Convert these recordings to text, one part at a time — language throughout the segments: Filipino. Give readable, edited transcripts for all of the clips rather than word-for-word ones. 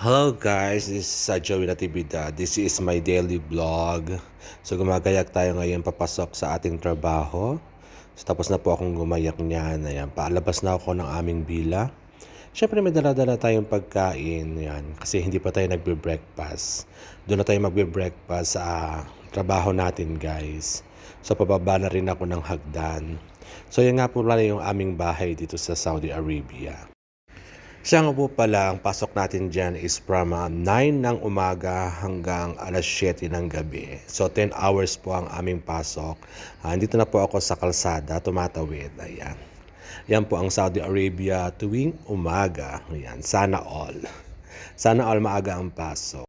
Hello guys, this is Joey Natividad. This is my daily vlog. So gumagayak tayo ngayon papasok sa ating trabaho. So, tapos na po akong gumayak niyan. Ayan, paalabas na ako ng aming bila. Siyempre may dala-dala tayong pagkain. Ayan, kasi hindi pa tayo nagbe-breakfast. Doon na tayo magbe-breakfast sa trabaho natin guys. So pababa na rin ako ng hagdan. So yan nga po pala yung aming bahay dito sa Saudi Arabia. Siya nga po pala, ang pasok natin dyan is from 9 ng umaga hanggang alas 7 ng gabi. So 10 hours po ang aming pasok. Dito na po ako sa kalsada, tumatawid. Ayan. Yan po ang Saudi Arabia tuwing umaga. Ayan. Sana all. Sana all maaga ang pasok.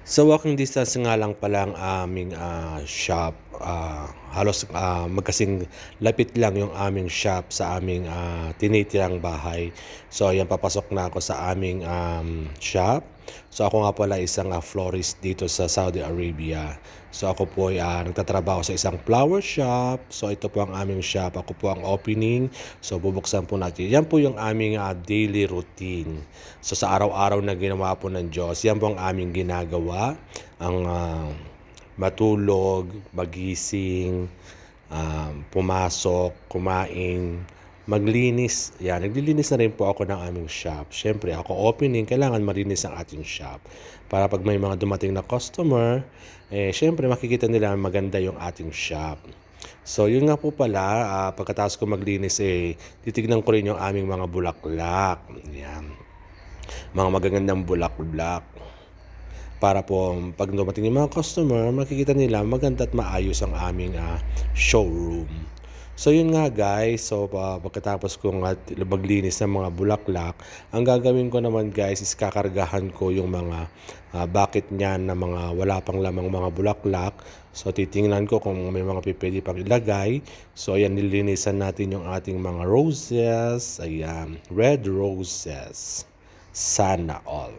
So walking distance nga lang pala ang aming shop. Halos magkasing lapit lang yung aming shop sa aming tinitirang bahay. So ayan, papasok na ako sa aming shop. So ako nga pala isang florist dito sa Saudi Arabia. So ako po ay nagtatrabaho sa isang flower shop. So ito po ang aming shop. Ako po ang opening. So bubuksan po natin. Yan po yung aming daily routine. So sa araw-araw na ginawa po ng Diyos, yan po ang aming ginagawa. Ang matulog, magising, pumasok, kumain, maglinis. Yan, naglilinis na rin po ako ng aming shop. Siyempre, ako opening, kailangan marinis ang ating shop. Para pag may mga dumating na customer, siyempre makikita nila maganda yung ating shop. So, yun nga po pala, pagkatapos ko maglinis, titignan ko rin yung aming mga bulaklak. Yan. Mga magagandang bulaklak. Para po pag dumating yung mga customer, makikita nila maganda at maayos ang aming showroom. So yun nga guys, so pagkatapos kong maglinis ng mga bulaklak, ang gagawin ko naman guys is kakargahan ko yung mga bucket niyan na mga wala pang lamang mga bulaklak. So titingnan ko kung may mga pipili pang ilagay. So ayan, nilinisan natin yung ating mga roses. Ayan, red roses. Sana all.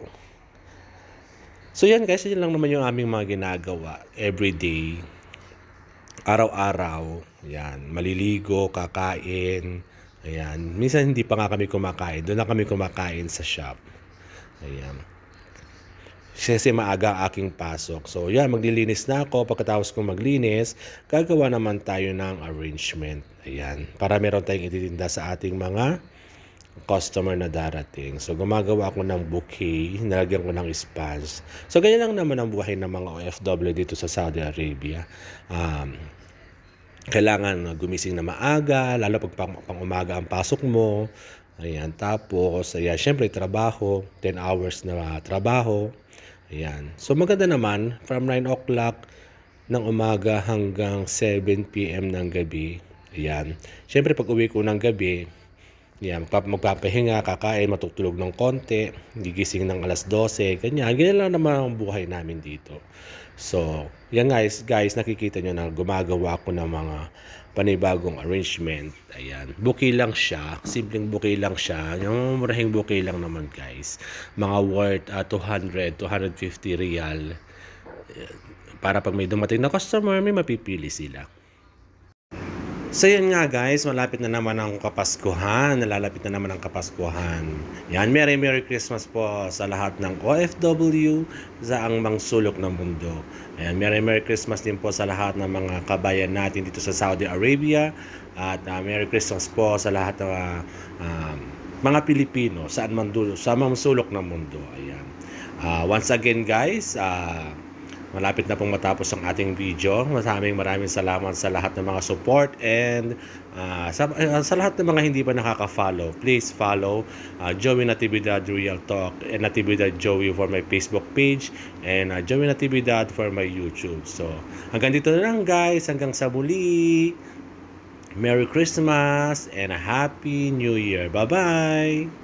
So yan guys, yun lang naman yung aming mga ginagawa everyday, araw-araw. Yan, maliligo, kakain. Ayan, minsan hindi pa nga kami kumakain. Doon na kami kumakain sa shop. Ayan. Kasi maaga ang aking pasok. So yan, maglilinis na ako. Pagkatapos kong maglinis, gagawa naman tayo ng arrangement. Ayan, para meron tayong ititinda sa ating mga customer na darating. So gumagawa ako ng bouquet, nilagyan ko ng sponge. So ganyan lang naman ang buhay ng mga OFW dito sa Saudi Arabia. Kailangan gumising na maaga, lalo pag pang umaga ang pasok mo. Ayan, tapos ayan, syempre trabaho, 10 hours na trabaho. Ayan. So maganda naman from 9 o'clock ng umaga hanggang 7 PM ng gabi. Ayan. Syempre pag uwi ko ng gabi, yan, magpapahinga, kakain, matutulog ng konti, gigising ng alas 12, ganyan. Ganyan lang naman ang buhay namin dito. So, yan guys, nakikita nyo na gumagawa ako ng mga panibagong arrangement. Ayan, bouquet lang siya, simpleng bouquet lang siya. Yung murahing bouquet lang naman guys. Mga worth 200, 250 riyal. Para pag may dumating na customer, may mapipili sila. So yun nga guys, malapit na naman ang Kapaskuhan. Nalalapit na naman ang Kapaskuhan. Yan, Merry Christmas po sa lahat ng OFW sa ang sulok ng mundo. Ayan, Merry Christmas din po sa lahat ng mga kabayan natin dito sa Saudi Arabia. At Merry Christmas po sa lahat ng mga Pilipino sa mga sulok ng mundo. Ayan. Once again guys, malapit na pong matapos ang ating video. Maraming salamat sa lahat ng mga support and sa lahat ng mga hindi pa nakaka-follow. Please follow Joey Natividad Real Talk and Natividad Joey for my Facebook page and Joey Natividad for my YouTube. So hanggang dito na lang guys. Hanggang sa muli. Merry Christmas and a Happy New Year. Bye-bye!